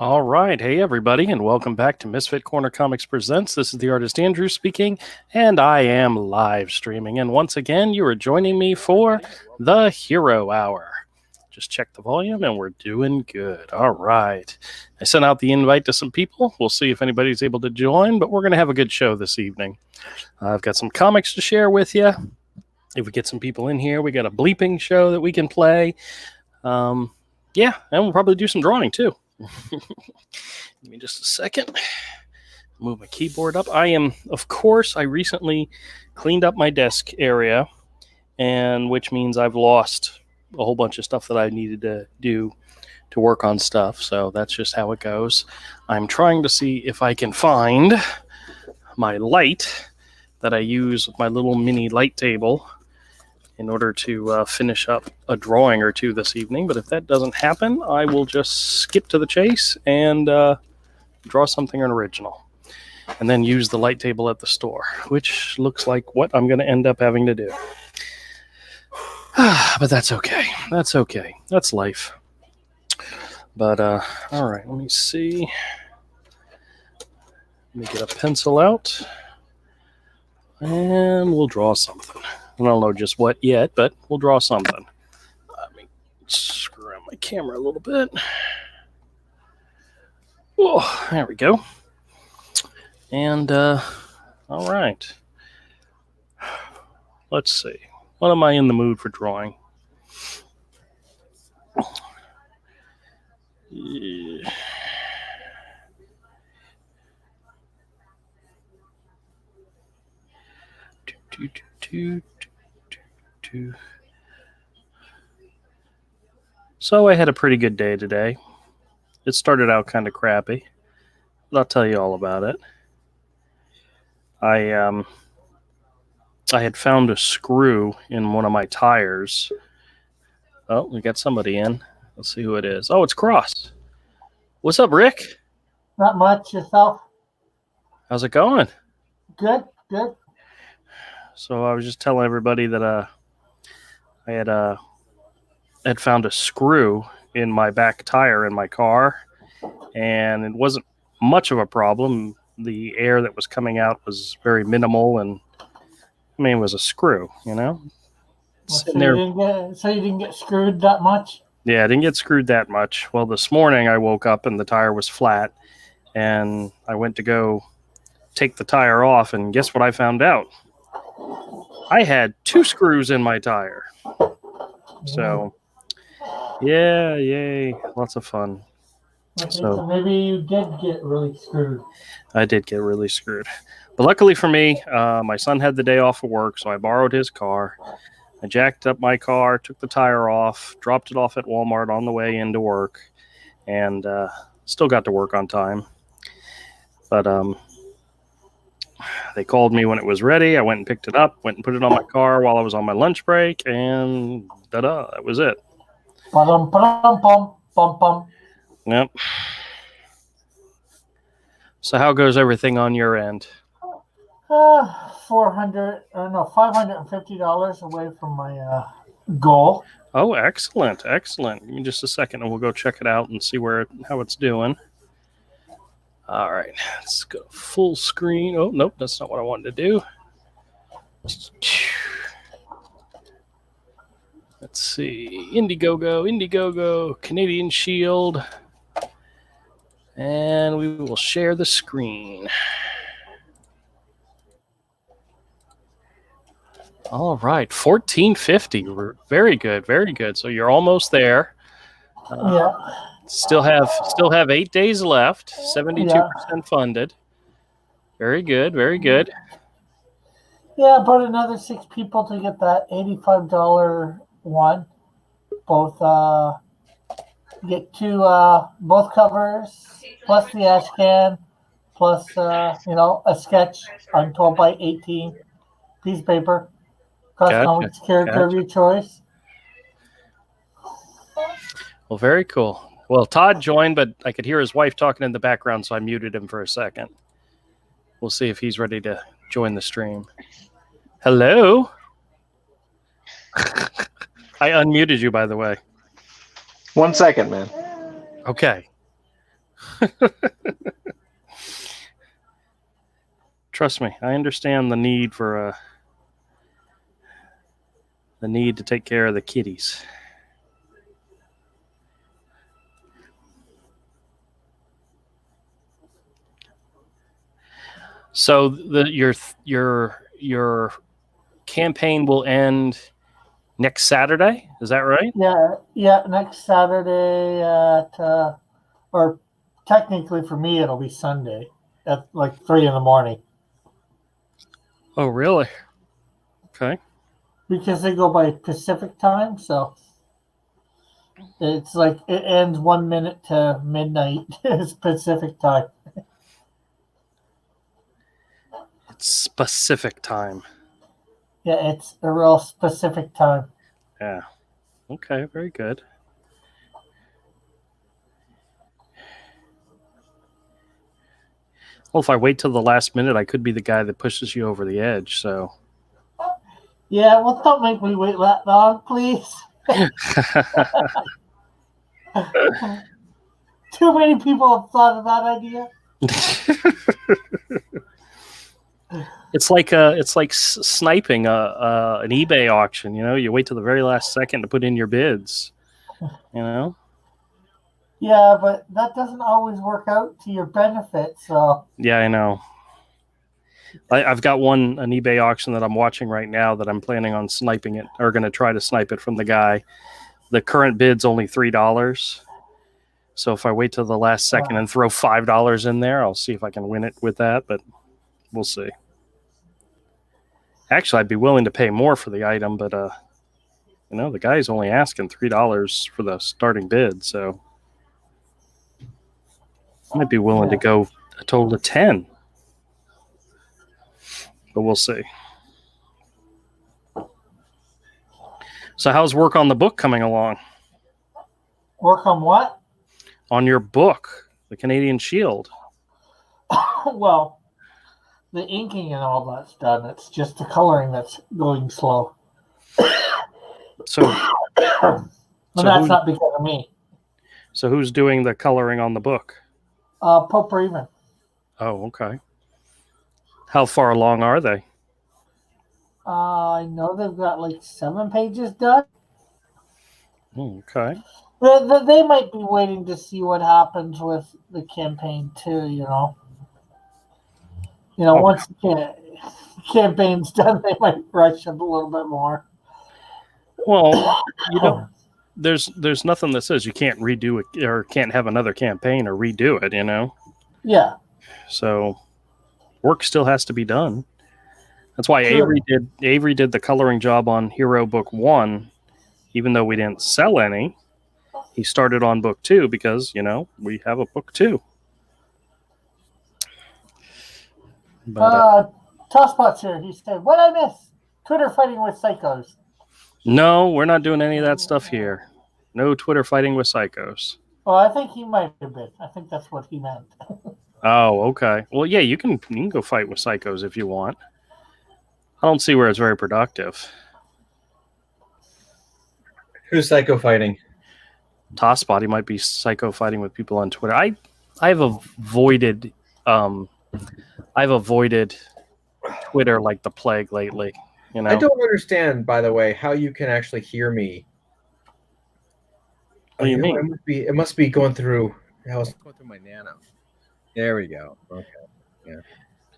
All right. Hey, everybody, and welcome back to Misfit Corner Comics Presents. This is the artist Andrew speaking, and I am live streaming. And once again, you are joining me for the Hero Hour. Just check the volume, and we're doing good. All right. I sent out the invite to some people. We'll see if anybody's able to join, but we're going to have a good show this evening. I've got some comics to share with you. If we get some people in here, we got a bleeping show that we can play. Yeah, and we'll probably do some drawing, too. Give me just a second. Move my keyboard up. I recently cleaned up my desk area, and which means I've lost a whole bunch of stuff that I needed to do to work on stuff. So that's just how it goes. I'm trying to see if I can find my light that I use with my little mini light table in order to finish up a drawing or two this evening. But if that doesn't happen, I will just skip to the chase and draw something original. And then use the light table at the store, which looks like what I'm going to end up having to do. But that's okay. That's okay. That's life. But, all right, let me see. Let me get a pencil out. And we'll draw something. I don't know just what yet, but we'll draw something. Let me screw out my camera a little bit. Oh, there we go. And, all right. Let's see. What am I in the mood for drawing? Yeah. So I had a pretty good day today. It started out kind of crappy, but I'll tell you all about it. I had found a screw in one of my tires. Oh, we got somebody in. Let's see who it is. Oh, it's Cross. What's up, Rick? Not much. Yourself? How's it going? Good, good. So I was just telling everybody that I had found a screw in my back tire in my car, and it wasn't much of a problem. The air that was coming out was very minimal, and I mean, it was a screw, you know? So you didn't get screwed that much? Yeah, I didn't get screwed that much. Well, this morning I woke up and the tire was flat, and I went to go take the tire off, and guess what I found out? I had 2 screws in my tire. So, yeah, yay, lots of fun. Okay, so maybe you did get really screwed. I did get really screwed. But luckily for me, my son had the day off of work, so I borrowed his car. I jacked up my car, took the tire off, dropped it off at Walmart on the way into work, and still got to work on time. But they called me when it was ready. I went and picked it up, went and put it on my car while I was on my lunch break, and ta-da, that was it. Yep. So how goes everything on your end? $550 away from my goal. Oh, excellent, excellent. Give me just a second, and we'll go check it out and see how it's doing. All right, let's go full screen. Oh, nope, that's not what I wanted to do. Let's see. Indiegogo, Canadian Shield. And we will share the screen. All right, 1450. Very good, very good. So you're almost there. Yeah. Still have 8 days left. 72% funded. Very good, very good. Yeah, about another 6 people to get that $85 one. Both get 2 both covers plus the ash can plus a sketch on 12 by 18 piece of paper. Custom character of your choice. Well, very cool. Well, Todd joined, but I could hear his wife talking in the background, so I muted him for a second. We'll see if he's ready to join the stream. Hello? I unmuted you, by the way. 1 second, man. Okay. Trust me, I understand the need for the need to take care of the kitties. So your campaign will end next Saturday. Is that right? Yeah. Next Saturday or technically for me it'll be Sunday at like 3 a.m. Oh, really? Okay. Because they go by Pacific time, so it's like it ends 1 minute to midnight is Pacific time. It's specific time. Yeah, it's a real specific time. Yeah. Okay, very good. Well, if I wait till the last minute, I could be the guy that pushes you over the edge, so. Yeah, well, don't make me wait that long, please. Too many people have thought of that idea. It's like sniping an eBay auction. You know, you wait till the very last second to put in your bids. You know. Yeah, but that doesn't always work out to your benefit. So. Yeah, I know. I've got an eBay auction that I'm watching right now that I'm planning on sniping it, or going to try to snipe it from the guy. The current bid's only $3. So if I wait till the last second and throw $5 in there, I'll see if I can win it with that, but we'll see. Actually, I'd be willing to pay more for the item, but the guy's only asking $3 for the starting bid, so I might be willing to go a total of 10. But we'll see. So how's work on the book coming along? Work on what? On your book, The Canadian Shield. Well, the inking and all that's done. It's just the coloring that's going slow. So that's not because of me. So who's doing the coloring on the book? Pope Raven. Oh, okay. How far along are they? I know they've got like 7 pages done. Okay. They might be waiting to see what happens with the campaign too, Once the campaign's done, they might rush it a little bit more. Well, there's nothing that says you can't redo it or can't have another campaign or redo it, Yeah. So work still has to be done. That's why Avery did the coloring job on Hero Book 1, even though we didn't sell any. He started on Book 2 because, we have a Book 2. But, Tosspot's here. He said, "What I miss? Twitter fighting with psychos." No, we're not doing any of that stuff here. No Twitter fighting with psychos. Well, I think he might have been. I think that's what he meant. Oh, okay. Well, yeah, you can go fight with psychos if you want. I don't see where it's very productive. Who's psycho fighting? Tosspot, he might be psycho fighting with people on Twitter. I've avoided Twitter like the plague lately. I don't understand, by the way, how you can actually hear me. What do you mean? It must be going through. I was going through my nano. There we go. Okay. Yeah.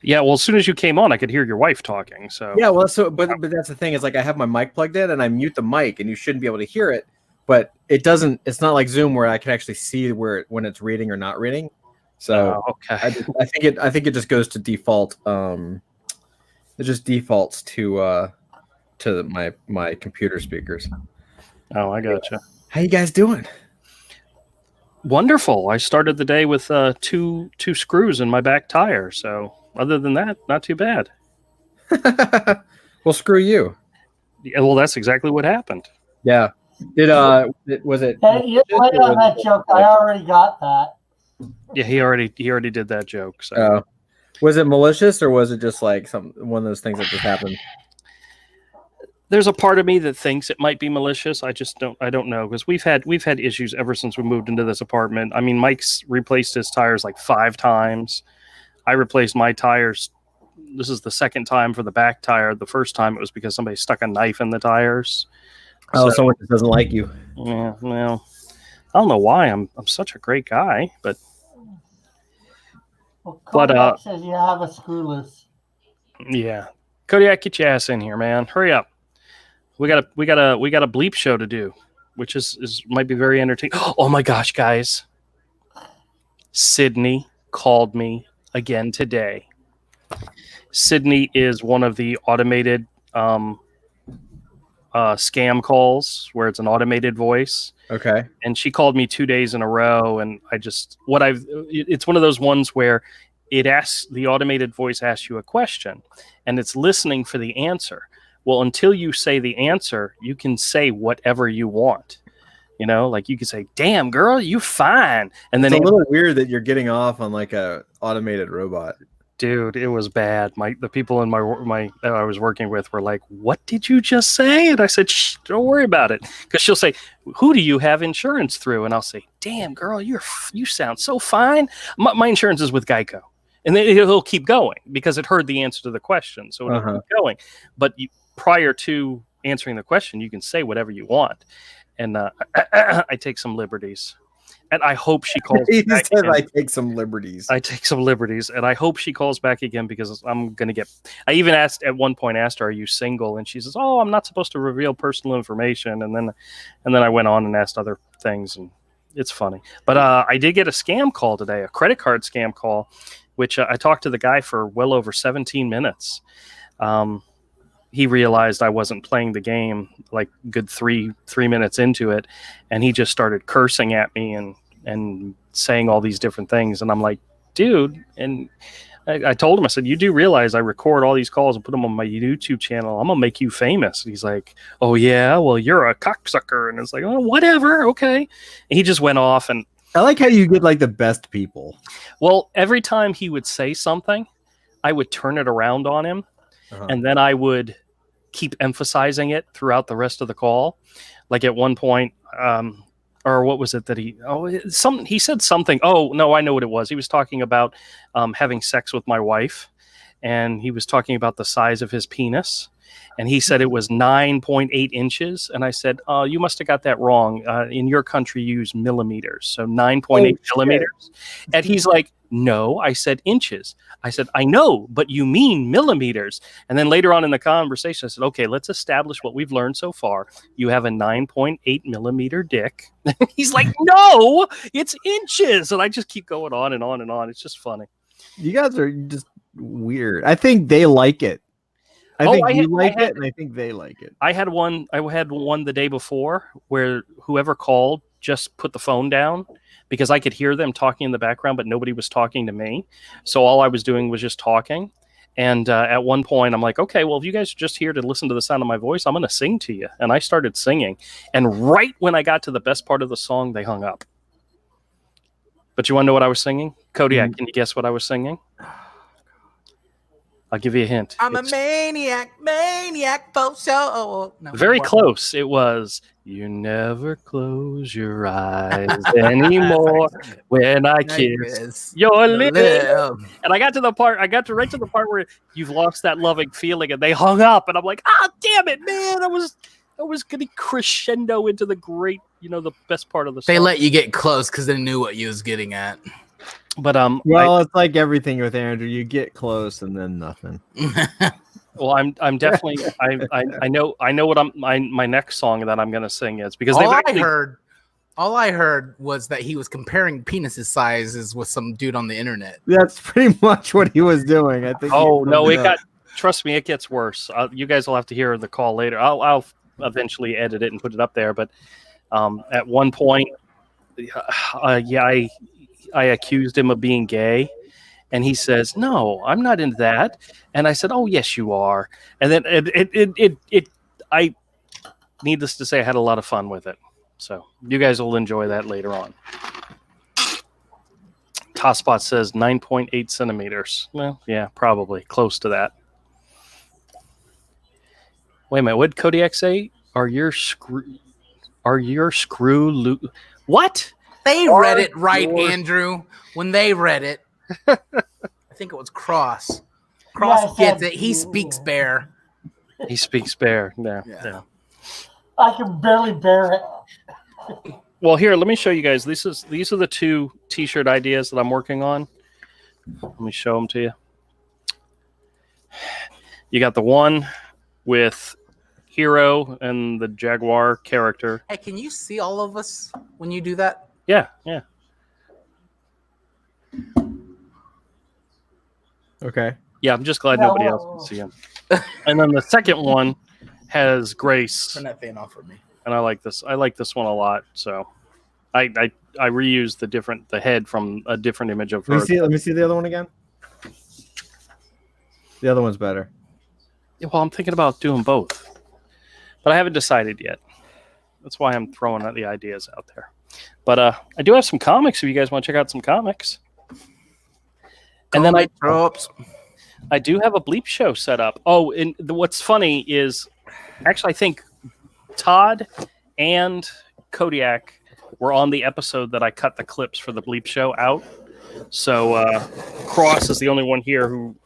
Yeah. Well, as soon as you came on, I could hear your wife talking. So yeah. Well, but that's the thing is like I have my mic plugged in and I mute the mic and you shouldn't be able to hear it, but it doesn't. It's not like Zoom where I can actually see when it's reading or not reading. So okay. I think it just goes to default. It just defaults to my computer speakers. Oh, I gotcha. How you guys doing? Wonderful. I started the day with two screws in my back tire. So other than that, not too bad. Well, screw you. Yeah, well, that's exactly what happened. Yeah. Was it? Hey, you played on that joke. I already got that. Yeah, he already did that joke. So. Was it malicious or was it just like one of those things that just happened? there's a part of me that thinks it might be malicious. I don't know, because we've had issues ever since we moved into this apartment. I mean, Mike's replaced his tires like 5 times. I replaced my tires. This is the second time for the back tire. The first time it was because somebody stuck a knife in the tires. Oh, someone just doesn't like you. Yeah, well, I don't know why I'm such a great guy, but Kodiak says you have a screw loose. Yeah, Kodiak, get your ass in here, man! Hurry up. We got a bleep show to do, which is might be very entertaining. Oh my gosh, guys! Sydney called me again today. Sydney is one of the automated scam calls where it's an automated voice. Okay. And she called me 2 days in a row, and it's one of those ones where the automated voice asks you a question and it's listening for the answer. Well, until you say the answer, you can say whatever you want. You know, like you can say, "Damn girl, you fine." And then it's a little weird that you're getting off on like a automated robot. Dude, it was bad. The people in my that I was working with were like, "What did you just say?" And I said, "Shh, don't worry about it." Because she'll say, "Who do you have insurance through?" And I'll say, "Damn, girl, you sound so fine." My insurance is with Geico, and then it'll keep going because it heard the answer to the question, so it'll keep going. But prior to answering the question, you can say whatever you want, and I take some liberties. And I hope she calls back again. I take some liberties. I take some liberties, and I hope she calls back again because I'm going to get... I even asked her, "Are you single?" And she says, "Oh, I'm not supposed to reveal personal information." And then I went on and asked other things, and it's funny. But I did get a scam call today, a credit card scam call, which I talked to the guy for well over 17 minutes. He realized I wasn't playing the game like good three minutes into it, and he just started cursing at me and saying all these different things. And I'm like, dude, and I told him, I said, "You do realize I record all these calls and put them on my YouTube channel. I'm gonna make you famous." And he's like, "Oh yeah, well you're a cocksucker." And it's like, "Oh, whatever, okay." And he just went off. And I like how you get like the best people. Well, every time he would say something, I would turn it around on him. And then I would keep emphasizing it throughout the rest of the call. Like at one point, or what was it that he said something. Oh, no, I know what it was. He was talking about having sex with my wife, and he was talking about the size of his penis. And he said it was 9.8 inches. And I said, "Oh, you must have got that wrong. In your country, you use millimeters. So 9.8 millimeters. And he's like, "No, I said inches." I said, "I know, but you mean millimeters." And then later on in the conversation, I said, "Okay, let's establish what we've learned so far. You have a 9.8 millimeter dick." He's like, "No, it's inches." And I just keep going on and on and on. It's just funny. You guys are just weird. I think they like it. I think you like it, and I think they like it. I had one the day before where whoever called just put the phone down because I could hear them talking in the background, but nobody was talking to me. So all I was doing was just talking. And at one point, I'm like, "Okay, well, if you guys are just here to listen to the sound of my voice, I'm going to sing to you." And I started singing. And right when I got to the best part of the song, they hung up. But you want to know what I was singing? Kodiak, can you guess what I was singing? I'll give you a hint. I'm a maniac for sure. No, very close. It was, "You never close your eyes anymore when I kiss your lips." And I got right to the part where "You've lost that loving feeling," and they hung up. And I'm like, "Ah, damn it, man! I was getting crescendo into the great, the best part of the song." They let you get close because they knew what you was getting at. But it's like everything with Andrew. You get close and then nothing. Well, I'm definitely I know what my next song that I'm gonna sing is, because all I heard was that he was comparing penis sizes with some dude on the internet. That's pretty much what he was doing, I think. Oh no, trust me, it gets worse. You guys will have to hear the call later. I'll eventually edit it and put it up there. But at one point, I accused him of being gay, and he says, "No, I'm not into that." And I said, "Oh, yes, you are." And then I needless to say, I had a lot of fun with it. So you guys will enjoy that later on. Tosspot says 9.8 centimeters. Well, yeah, probably close to that. Wait a minute. What did Kodiak say? Are your screw what? They read it right, Andrew. When they read it, I think it was Cross. Cross gets it. He speaks bear. He speaks bear. Yeah. I can barely bear it. Well, here, let me show you guys. These are the 2 T-shirt ideas that I'm working on. Let me show them to you. You got the one with Hero and the Jaguar character. Hey, can you see all of us when you do that? Yeah. Okay. Yeah, I'm just glad nobody else can see him. And then the second one has Grace. Turn that fan off for me. And I like this. I like this one a lot. So I reused the head from a different image of her. Let me see the other one again. The other one's better. Well, I'm thinking about doing both, but I haven't decided yet. That's why I'm throwing out the ideas out there. But I do have some comics if you guys want to check out some comics. And then I do have a bleep show set up. Oh, and what's funny is actually I think Todd and Kodiak were on the episode that I cut the clips for the bleep show out. So Cross is the only one here who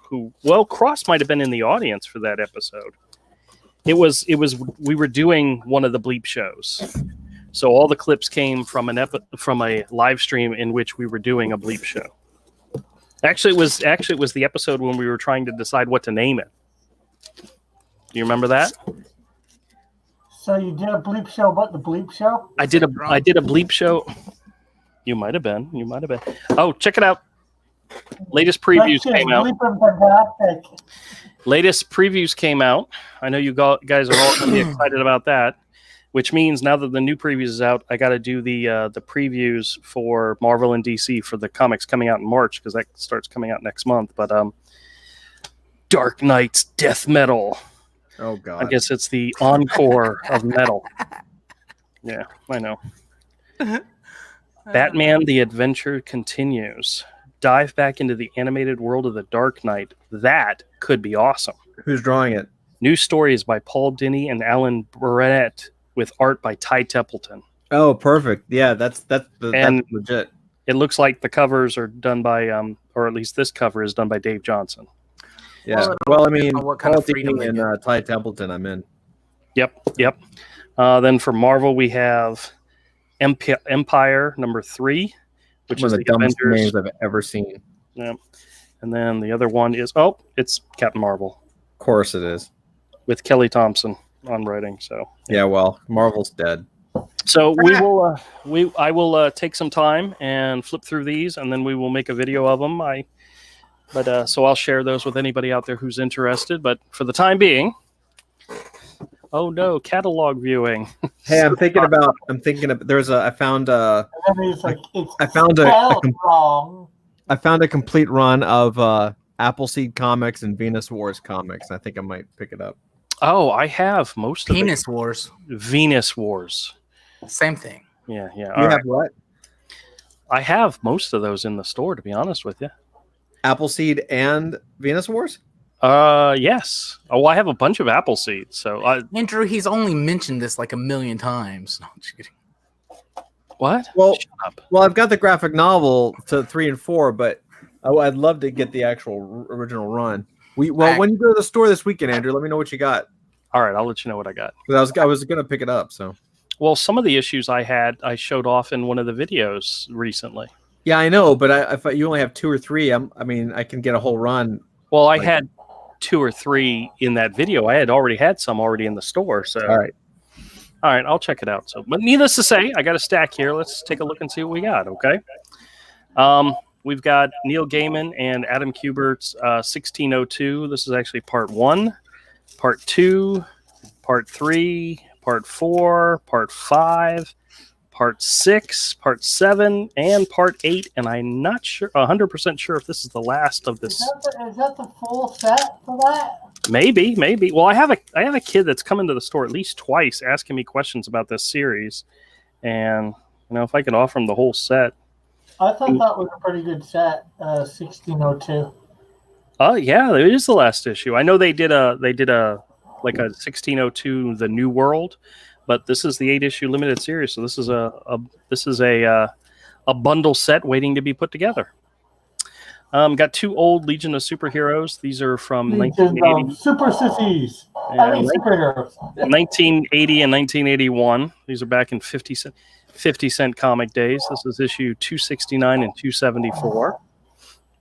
Cross might have been in the audience for that episode. It was we were doing one of the bleep shows. So all the clips came from a live stream in which we were doing a bleep show. Actually, it was the episode when we were trying to decide what to name it. Do you remember that? So you did a bleep show about the bleep show? I did a bleep show. You might have been. Oh, check it out. Latest previews came out. Latest previews came out. I know you guys are all going to be excited about that, which means now that the new previews is out, I got to do the previews for Marvel and DC for the comics coming out in March because that starts coming out next month. But Dark Knight's Death Metal. Oh God! I guess it's the encore of metal. Yeah, I know. Batman: The Adventure Continues. Dive back into the animated world of the Dark Knight. That could be awesome. Who's drawing it? New stories by Paul Dini and Alan Burnett with art by Ty Templeton. Oh, perfect. Yeah, that's legit. It looks like the covers are done by, or at least this cover is done by Dave Johnson. Yeah. Well, I mean, what kind of freedom and Ty Templeton, I'm in. Yep. Then for Marvel, we have Empire #3. Which one is of the Avengers. dumbest names I've ever seen. Yeah. And then the other one is it's Captain Marvel. Of course it is. With Kelly Thompson on writing. So yeah, well, Marvel's dead. So I will take some time and flip through these, and then we will make a video of them. So I'll share those with anybody out there who's interested. But for the time being, oh no, catalog viewing. Hey, I found a complete run of Appleseed comics and Venus Wars comics. I think I might pick it up. Oh, I have most of Venus Wars. Venus Wars. Same thing. Yeah. You have what? I have most of those in the store, to be honest with you. Appleseed and Venus Wars? Yes. Oh, I have a bunch of Appleseed. So Andrew, he's only mentioned this like a million times. No, I'm just kidding. What? Well, I've got the graphic novel to 3 and 4, but I'd love to get the actual original run. When you go to the store this weekend, Andrew, let me know what you got. All right, I'll let you know what I got. I was going to pick it up. So, well, some of the issues I showed off in one of the videos recently. Yeah, I know, but if you only have 2 or 3, I can get a whole run. Well, I had 2 or 3 in that video. I had already had some in the store. So, all right, I'll check it out. So, but needless to say, I got a stack here. Let's take a look and see what we got. Okay. We've got Neil Gaiman and Adam Kubert's 1602. This is actually part 1, part 2, part 3, part 4, part 5, part 6, part 7, and part 8. And I'm not 100% sure if this is the last of this. Is that the full set for that? Maybe. Well, I have a kid that's come into the store at least twice asking me questions about this series, and if I could offer him the whole set. I thought that was a pretty good set, 1602. Oh yeah, it is the last issue. I know they did a like a 1602 The New World, but this is the 8-issue limited series. So this is a bundle set waiting to be put together. Got 2 old Legion of Superheroes. These are from Legion 1980. Super Sissies. Superheroes. 1980 and 1981. These are back in 50-cent comic days. This is issue 269 and 274.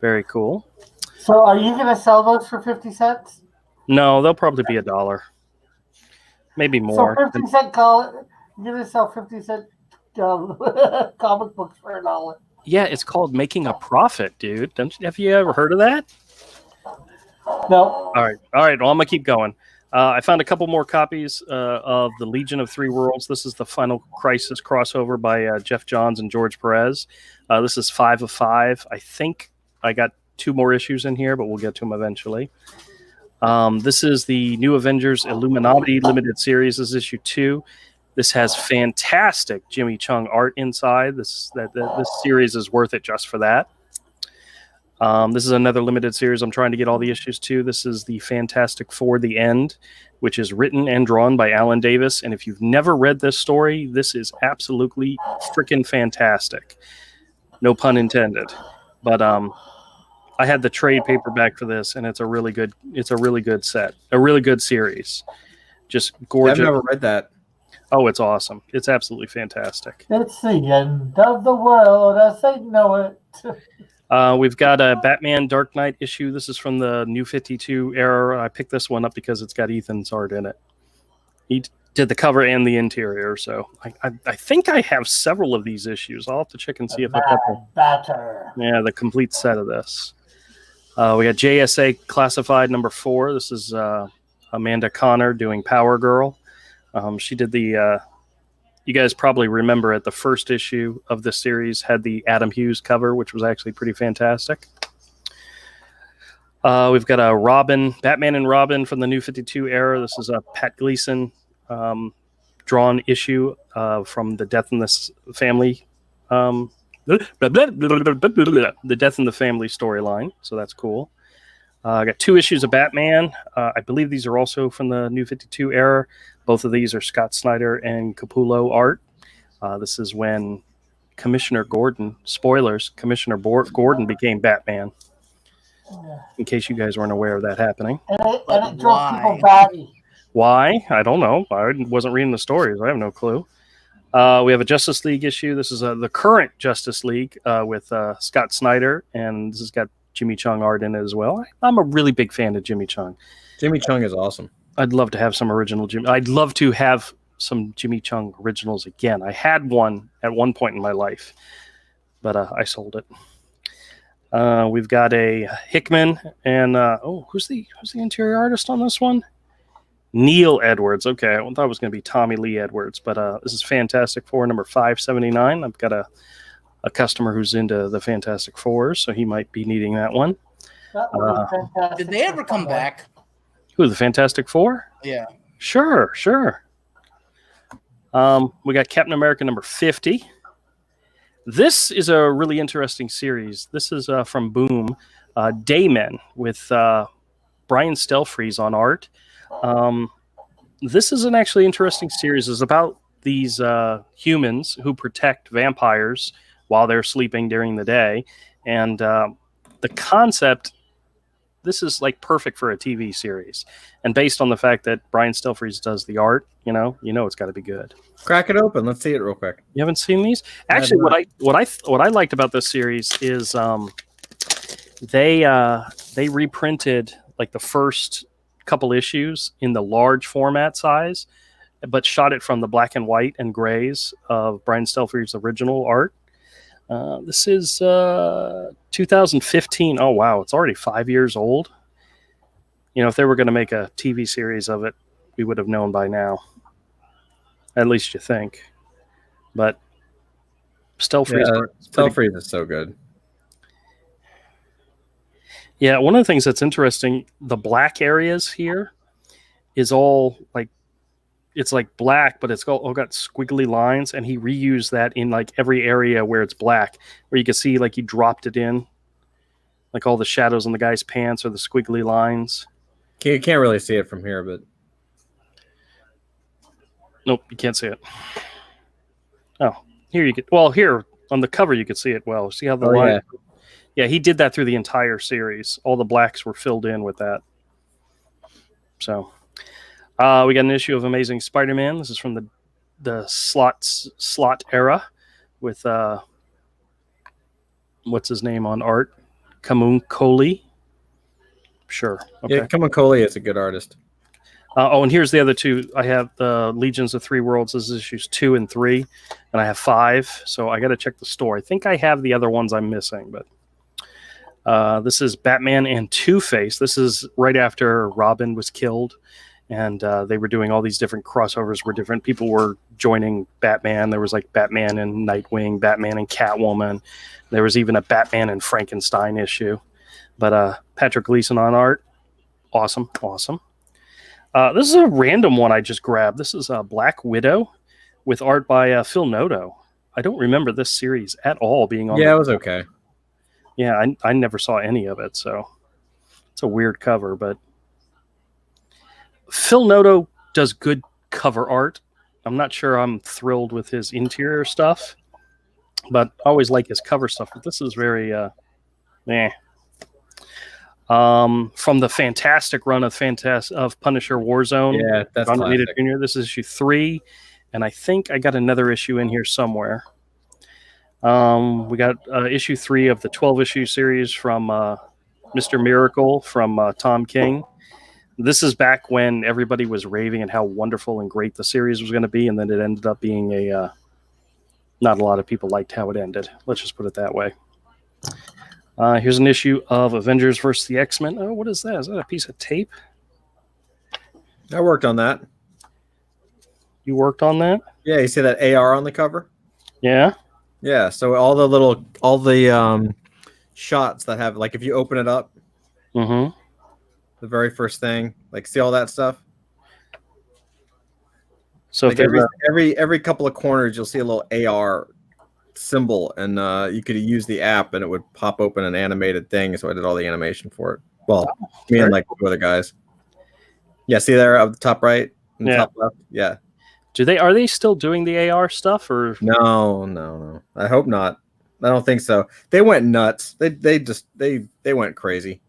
Very cool. So are you going to sell those for 50 cents? No, they'll probably be $1. Maybe more. So 50 cent you're going to sell 50 cent comic books for $1. Yeah, it's called making a profit, dude. Have you ever heard of that? No. All right. Well, I'm gonna keep going. I found a couple more copies of the Legion of Three Worlds. This is the Final Crisis crossover by Jeff Johns and George Perez. This is 5 of 5. I think I got 2 more issues in here, but we'll get to them eventually. This is the New Avengers Illuminati limited series. This is issue 2. This has fantastic Jimmy Chung art inside. This series is worth it just for that. This is another limited series I'm trying to get all the issues to. This is the Fantastic Four: The End, which is written and drawn by Alan Davis. And if you've never read this story, this is absolutely freaking fantastic. No pun intended. But I had the trade paperback for this, and it's a really good set, a really good series. Just gorgeous. I've never read that. Oh, it's awesome. It's absolutely fantastic. It's the end of the world as they know it. We've got a Batman Dark Knight issue. This is from the New 52 era. I picked this one up because it's got Ethan's art in it. He did the cover and the interior, so I think I have several of these issues. I'll have to check and see if I got the complete set of this. We got JSA Classified number 4. This is Amanda Connor doing Power Girl. She did the, you guys probably remember it, the first issue of this series had the Adam Hughes cover, which was actually pretty fantastic. We've got a Batman and Robin from the New 52 era. This is a Pat Gleason drawn issue from the Death in the Family, the Death in the Family storyline. So that's cool. I got 2 issues of Batman. I believe these are also from the New 52 era. Both of these are Scott Snyder and Capullo art. This is when Commissioner Gordon, spoilers, Commissioner Gordon became Batman. In case you guys weren't aware of that happening. And it drove people batty. Why? I don't know. I wasn't reading the stories. I have no clue. We have a Justice League issue. This is the current Justice League with Scott Snyder, and this has got Jimmy Chung art in it as well. I'm a really big fan of Jimmy Chung. Jimmy Chung is awesome. I'd love to have some original Jimmy. I'd love to have some Jimmy Chung originals again. I had one at one point in my life, but I sold it. We've got a Hickman and who's the interior artist on this one? Neil Edwards. Okay, I thought it was going to be Tommy Lee Edwards, but this is Fantastic Four number 579. I've got a customer who's into the Fantastic Fours, so he might be needing that one. Did they ever come back? Who, the Fantastic Four? Yeah. Sure. We got Captain America number 50. This is a really interesting series. This is from Boom, Daymen with Brian Stelfreeze on art. This is an actually interesting series. It's about these humans who protect vampires while they're sleeping during the day. And the concept, this is like perfect for a TV series. And based on the fact that Brian Stelfreeze does the art, you know it's got to be good. Crack it open. Let's see it real quick. You haven't seen these? Actually, what I liked about this series is they reprinted like the first couple issues in the large format size, but shot it from the black and white and grays of Brian Stelfreeze's original art. This is 2015. Oh, wow. It's already 5 years old. If they were going to make a TV series of it, we would have known by now. At least you think. But Stelfreeze is so good. Yeah, one of the things that's interesting, the black areas here is all like, it's like black, but it's all got squiggly lines, and he reused that in like every area where it's black, where you can see like he dropped it in, like all the shadows on the guy's pants or the squiggly lines. You can't really see it from here, but Nope, you can't see it. Oh, here you get. Well, here on the cover you could see it well. See how the line? Yeah, he did that through the entire series. All the blacks were filled in with that. So, we got an issue of Amazing Spider-Man. This is from the slot era with what's his name on art? Kamun Sure. Okay. Yeah, Kamun is a good artist. And here's the other two. I have the Legions of Three Worlds. This is issues 2 and 3, and I have 5. So I got to check the store. I think I have the other ones I'm missing, but this is Batman and Two-Face. This is right after Robin was killed, and they were doing all these different crossovers where different people were joining Batman. There was like Batman and Nightwing, Batman and Catwoman. There was even a Batman and Frankenstein issue. But Patrick Gleason on art. Awesome. This is a random one I just grabbed. This is Black Widow with art by Phil Noto. I don't remember this series at all being on. Yeah, it was okay. Yeah, I never saw any of it, so it's a weird cover. But Phil Noto does good cover art. I'm not sure I'm thrilled with his interior stuff, but I always like his cover stuff. But this is very, from the fantastic run of Punisher Warzone. Yeah, that's classic. Jr. This is issue 3, and I think I got another issue in here somewhere. We got issue 3 of the 12-issue series from Mr. Miracle from Tom King. This is back when everybody was raving at how wonderful and great the series was going to be, and then it ended up being not a lot of people liked how it ended. Let's just put it that way. Here's an issue of Avengers vs. the X-Men. Oh, what is that? Is that a piece of tape? I worked on that. You worked on that? Yeah, you see that AR on the cover? Yeah. Yeah, so all the shots that have, like, if you open it up, the very first thing, like, see all that stuff? So like every couple of corners, you'll see a little AR symbol, and you could use the app and it would pop open an animated thing, so I did all the animation for it. Well, me and like two other guys. Yeah, see there up the top right and top left? Yeah. Are they still doing the AR stuff, or no. I hope not. I don't think so. They went nuts. They went crazy.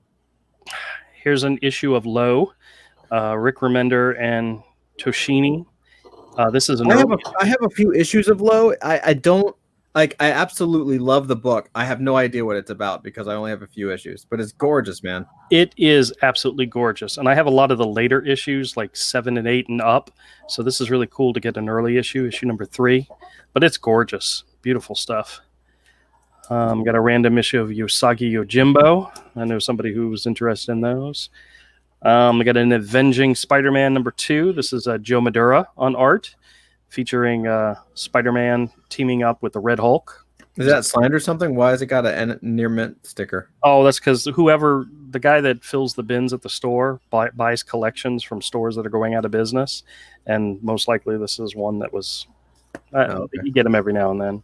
Here's an issue of Low, Rick Remender and Toshini. This is I have a few issues of Low. I don't like. I absolutely love the book. I have no idea what it's about because I only have a few issues, but it's gorgeous, man. It is absolutely gorgeous, and I have a lot of the later issues, like 7 and 8 and up. So this is really cool to get an early issue number 3. But it's gorgeous, beautiful stuff. Got a random issue of Usagi Yojimbo. I know somebody who was interested in those. We got an Avenging Spider-Man number 2. This is Joe Madura on art, featuring Spider-Man teaming up with the Red Hulk. Is that signed or something? Why has it got a near mint sticker? Oh, that's because the guy that fills the bins at the store buys collections from stores that are going out of business, and most likely this is one that was. You get them every now and then.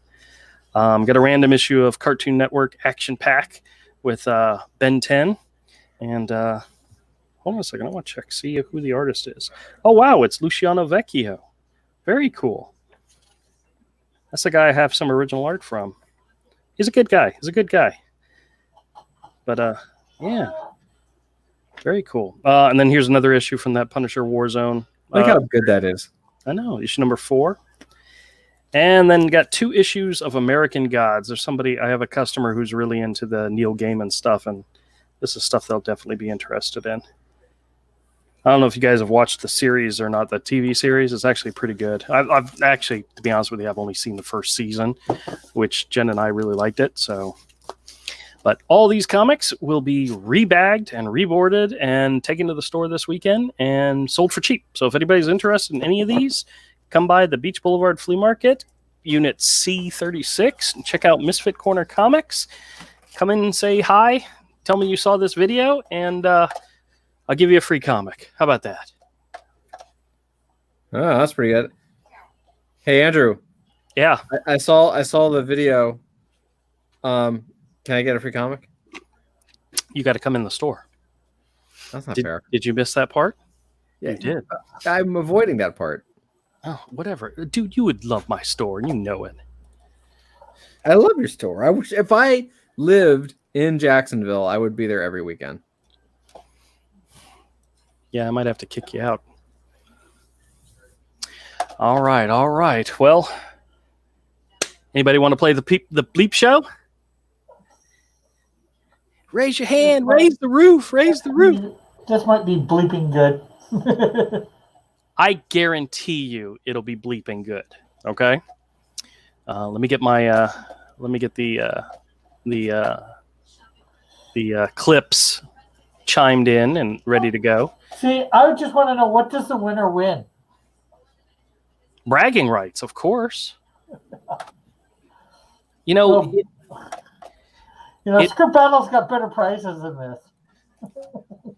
Got a random issue of Cartoon Network Action Pack with Ben 10, and hold on a second, I want to see who the artist is. Oh wow, it's Luciano Vecchio. Very cool. That's the guy I have some original art from. He's a good guy. But yeah, very cool. And then here's another issue from that Punisher Warzone. Look how good that is. I know, issue number 4. And then got 2 issues of American Gods. I have a customer who's really into the Neil Gaiman stuff, and this is stuff they'll definitely be interested in. I don't know if you guys have watched the series or not, the TV series. It's actually pretty good. I've actually, to be honest with you, I've only seen the first season, which Jen and I really liked it. So, but all these comics will be rebagged and reboarded and taken to the store this weekend and sold for cheap. So if anybody's interested in any of these, come by the Beach Boulevard Flea Market, Unit C36, and check out Misfit Corner Comics. Come in and say hi. Tell me you saw this video, and I'll give you a free comic. How about that? Oh, that's pretty good. Hey, Andrew. Yeah. I saw the video. Can I get a free comic? You got to come in the store. That's not fair. Did you miss that part? Yeah, you did. I'm avoiding that part. Oh, whatever. Dude, you would love my store, and you know it. I love your store. I wish if I lived in Jacksonville, I would be there every weekend. Yeah, I might have to kick you out. All right. Well, anybody want to play the bleep show? Raise your hand. Raise the roof. This might be bleeping good. I guarantee you it'll be bleeping good. Okay. Let me get my the clips chimed in and ready to go. See, I just want to know, what does the winner win? Bragging rights, of course. You know, Script Battle's got better prizes than this.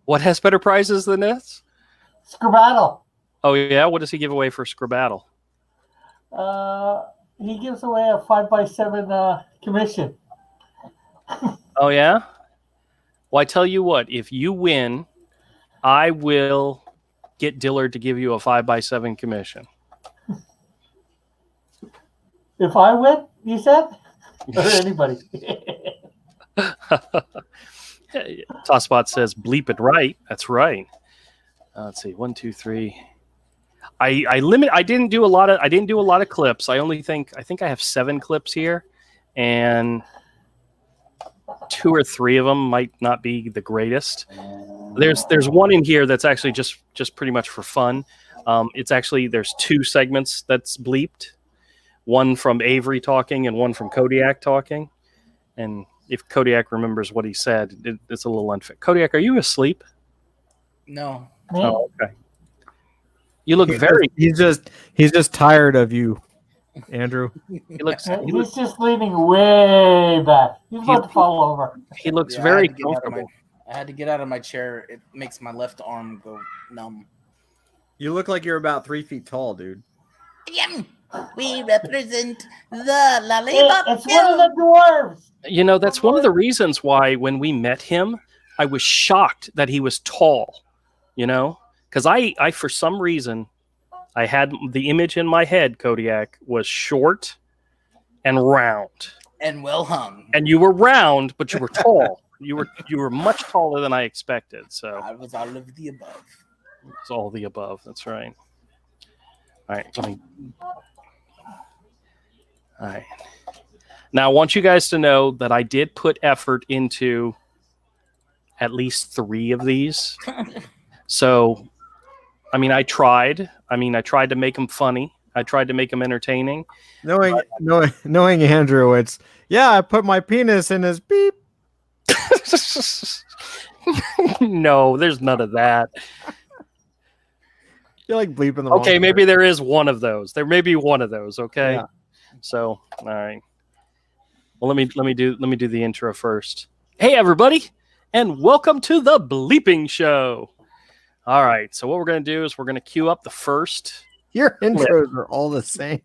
what has better prizes than this? Script Battle. Oh yeah, what does he give away for Scribbattle? He gives away a 5x7 commission. Oh yeah. Well, I tell you what, if you win, I will get Dillard to give you a 5x7 commission. If I win, you said? Or anybody? Tosspot says bleep it right. That's right. Let's see. 1, 2, 3. I didn't do a lot of clips. I think I have 7 clips here, and 2 or 3 of them might not be the greatest. There's one in here that's actually just pretty much for fun. It's actually, there's 2 segments that's bleeped. One from Avery talking and one from Kodiak talking. And if Kodiak remembers what he said, it's a little unfit. Kodiak, are you asleep? No. Oh, okay. You look He's just tired of you, Andrew. He's just leaning way back. He's about to fall over. He looks very comfortable. I had to get out of my chair. It makes my left arm go numb. You look like you're about 3 feet tall, dude. We represent the lollipop. It's one of the dwarves. You know, that's one of the reasons why when we met him, I was shocked that he was tall, because I for some reason, I had the image in my head, Kodiak, was short and round. And well hung. And you were round, but you were tall. You were much taller than I expected. So I was all of the above. It's all the above. That's right. All right. All right. Now, I want you guys to know that I did put effort into at least 3 of these. So, I tried. I tried to make them funny. I tried to make them entertaining. Knowing Andrew, it's, I put my penis in his beep. No, there's none of that. You're like bleeping the Okay, maybe there is one of those. There may be one of those. Okay, yeah. So all right. Well, let me do the intro first. Hey, everybody, and welcome to the Bleeping Show. All right. So what we're gonna do is we're gonna queue up the first. Your intros are all the same.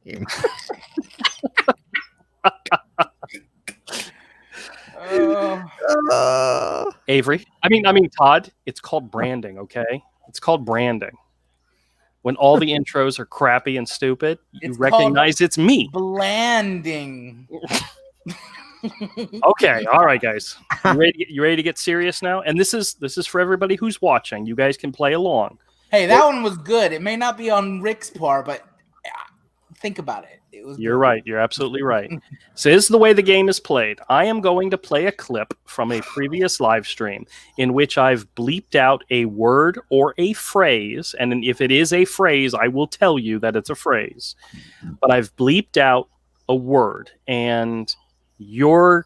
Avery. I mean Todd. It's called branding. Okay, it's called branding. When all the intros are crappy and stupid, you recognize it's me. Blanding. Okay, all right, guys. You ready to get serious now? And this is for everybody who's watching. You guys can play along. Hey, that one was good. It may not be on Rick's part, but think about it. You're right. You're absolutely right. So this is the way the game is played. I am going to play a clip from a previous live stream in which I've bleeped out a word or a phrase. And if it is a phrase, I will tell you that it's a phrase. But I've bleeped out a word, and your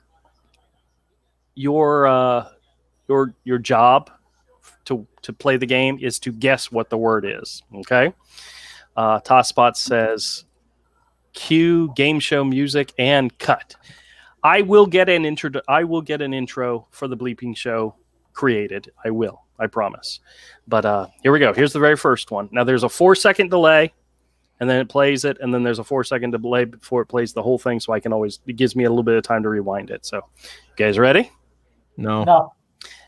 job to play the game is to guess what the word is. Okay. Tosspot says cue game show music and cut. I will get an intro for the bleeping show created. I promise. But here we go. Here's the very first one. Now there's a 4-second delay, and then it plays it, and then there's a 4-second delay before it plays the whole thing, so it gives me a little bit of time to rewind it. So you guys ready? No.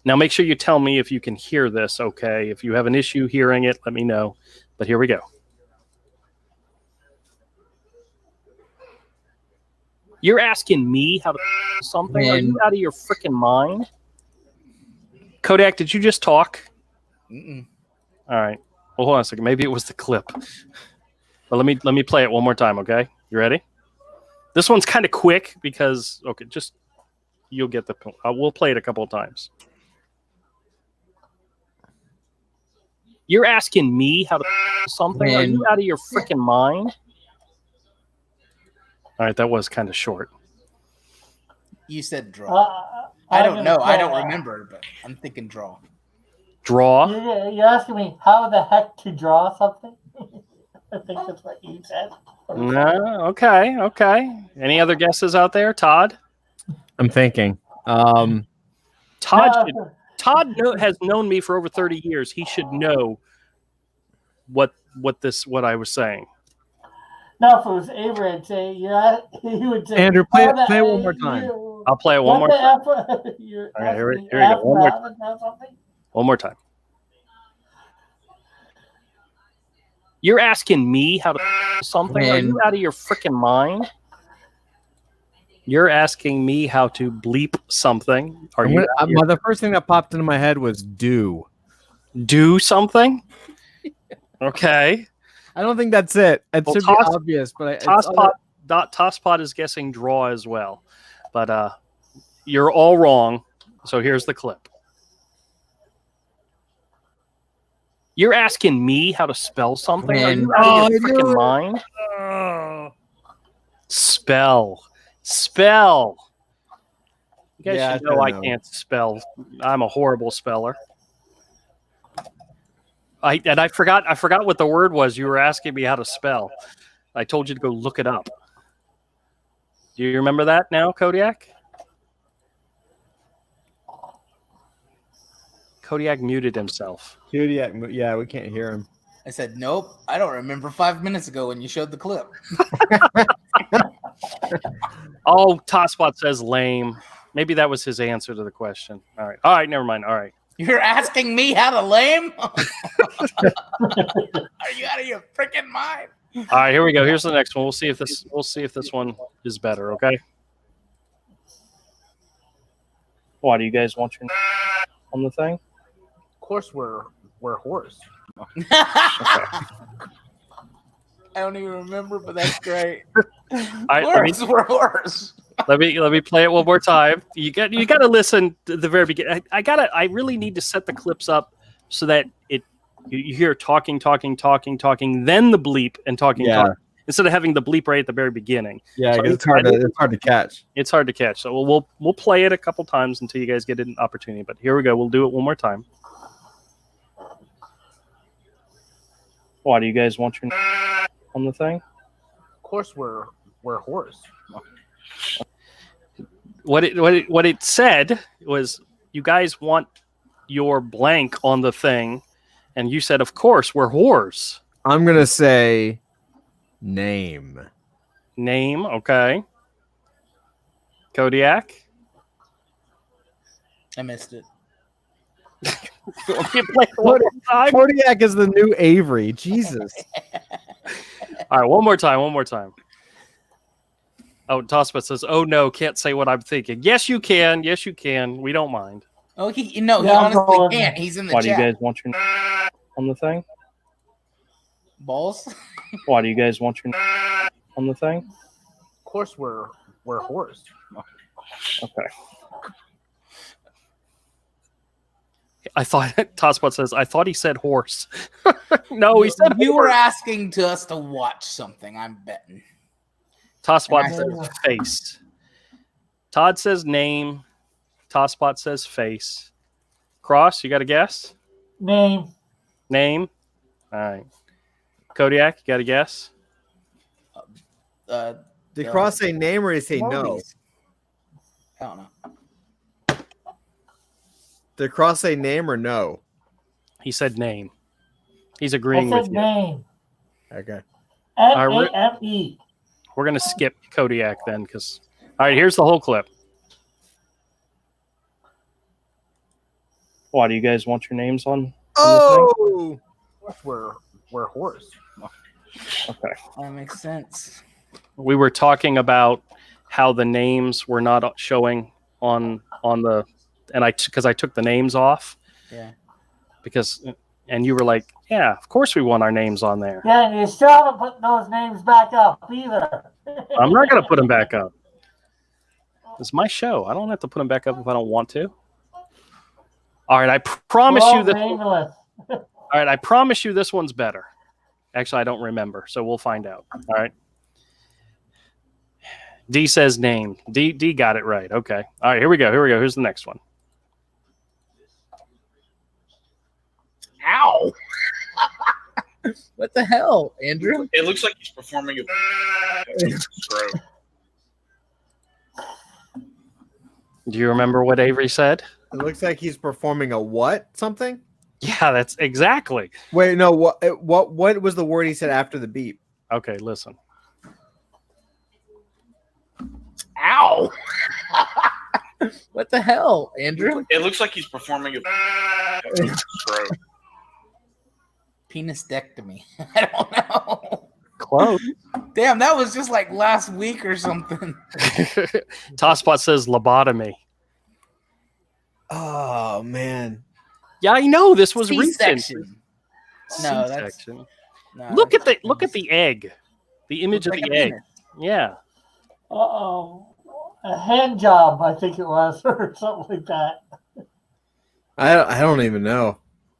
Now make sure you tell me if you can hear this, okay? If you have an issue hearing it, let me know. But here we go. You're asking me how to something? Are you out of your freaking mind? Kodak, did you just talk? Mm-mm. All right. Well, hold on a second. Maybe it was the clip. But let me play it one more time, okay? You ready? This one's kind of quick because just you'll get the point. We'll play it a couple of times. You're asking me how to something? Are you out of your freaking mind? All right, that was kind of short. You said draw. I don't know. I don't remember, but I'm thinking draw. Draw? You're asking me how the heck to draw something? I think that's what you said. No, okay. Any other guesses out there? Todd? I'm thinking. Todd has known me for over 30 years. He should know what I was saying. No, if it was Avery, I'd say he would say. Andrew, play it one more time. I'll play it one more time. Okay, here we go. One more time. You're asking me how to something? Are you out of your freaking mind? You're asking me how to bleep something. The first thing that popped into my head was do something? Okay. I don't think that's it. It should be obvious, but Tosspot is guessing draw as well. But you're all wrong. So here's the clip. You're asking me how to spell something? Are you out of your freaking mind? Spell. You guys should know I can't spell. I'm a horrible speller. I forgot what the word was you were asking me how to spell. I told you to go look it up. Do you remember that now, Kodiak? Kodiak muted himself. Kodiak, yeah, we can't hear him. I said, nope, I don't remember 5 minutes ago when you showed the clip. Oh, Tosspot says lame. Maybe that was his answer to the question. All right, never mind. All right. You're asking me how to lame? Are you out of your freaking mind? All right, here we go. Here's the next one. We'll see if this one is better, okay? Why do you guys want your on the thing? Of course we're horse. Okay. I don't even remember, but that's great. We're horse. Let me play it one more time. You got to listen to the very beginning. I really need to set the clips up so that you hear talking, then the bleep and talking. Instead of having the bleep right at the very beginning. Yeah, so it's hard to catch. It's hard to catch. So we'll play it a couple times until you guys get an opportunity. But here we go. We'll do it one more time. Why do you guys want your on the thing? Of course we're horse. What it said was, you guys want your blank on the thing, and you said, of course, we're whores. I'm gonna say name. Name, okay. Kodiak? I missed it. Kodiak is the new Avery. Jesus. All right, one more time. Oh, Tosspot says, "Oh no, can't say what I'm thinking." Yes, you can. We don't mind. Oh, he honestly can't. He's in the chat. Why do you guys want your on the thing? Balls? Why do you guys want your on the thing? Of course we're horse. Okay. I thought Tosspot says, I thought he said horse. No, he said you were asking us to watch something, I'm betting. Tosspot says face. Todd says name. Tosspot says face. Cross, you got a guess? Name. All right. Kodiak, you got a guess? Did Cross say name or did he say no? I don't know. Did Cross say name or no? He said name. He's agreeing with you. Name. Okay. N-A-M-E. We're going to skip Kodiak then, because... All right, here's the whole clip. Why do you guys want your names on Oh! We're horse. Okay. That makes sense. We were talking about how the names were not showing on the, and because I took the names off. Yeah. And you were like, yeah, of course we want our names on there. Yeah, and you still haven't put those names back up either. I'm not going to put them back up. It's my show. I don't have to put them back up if I don't want to. All right, I promise you this. All right, I promise you this one's better. Actually, I don't remember, so we'll find out. All right. D says name. D got it right. Okay. All right, here we go. Here's the next one. Ow! What the hell, Andrew? It looks like he's performing a throat. Do you remember what Avery said? It looks like he's performing a what? Something? Yeah, that's exactly. Wait, no. What was the word he said after the beep? Okay, listen. Ow! What the hell, Andrew? It looks like he's performing a throat. Penisectomy. I don't know. Close. Damn, that was just like last week or something. Tosspot says lobotomy. Oh man. Yeah, I know this was recent. C-section. No, that's C-section. no. Look at the egg. The image of Looks the like a egg. penis. Yeah. A hand job, I think it was, or something like that. I don't even know.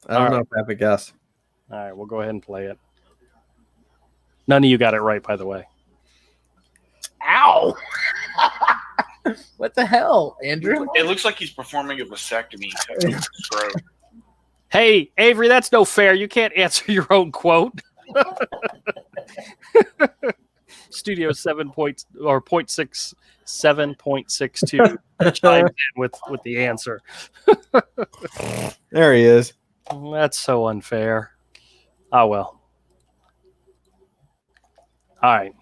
I don't know if I have a guess. All right, we'll go ahead and play it. None of you got it right, by the way. Ow! What the hell, Andrew? It looks like he's performing a vasectomy throat. Hey, Avery, that's no fair. You can't answer your own quote. Studio 7.62 chimed in with the answer. There he is. That's so unfair. Oh well. All right.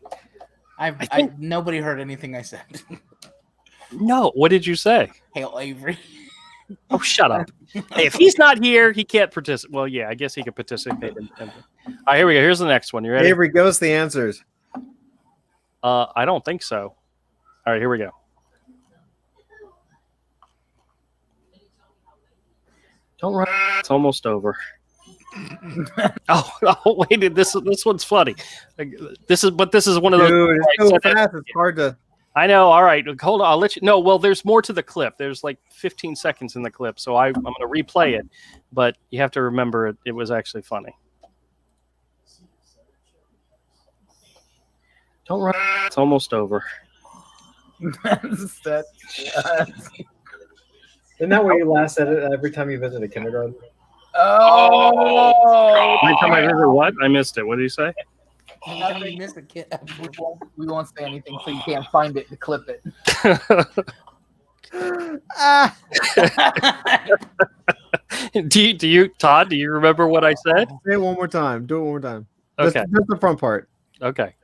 Nobody heard anything I said. No, what did you say? Hail Avery. Oh, shut up. Hey, if he's not here, he can't participate. Well, yeah, I guess he could participate. All right, here we go. Here's the next one. You ready? Avery, give us the answers. I don't think so. All right, here we go. Don't run. It's almost over. Oh, wait. This one's funny. This is one of those. Dude, it's so fast. It's hard to. I know. All right, hold on. I'll let you know. Well, there's more to the clip. There's like 15 seconds in the clip, so I'm going to replay it. But you have to remember it was actually funny. Don't run. It's almost over. Isn't that what you last said it every time you visit a kindergarten? Oh! Every time I visit what? I missed it. What did you say? Anytime you miss a kid, we won't say anything, so you can't find it to clip it. Do you, Todd? Do you remember what I said? Say it one more time. Do it one more time. Okay. Just the front part. Okay.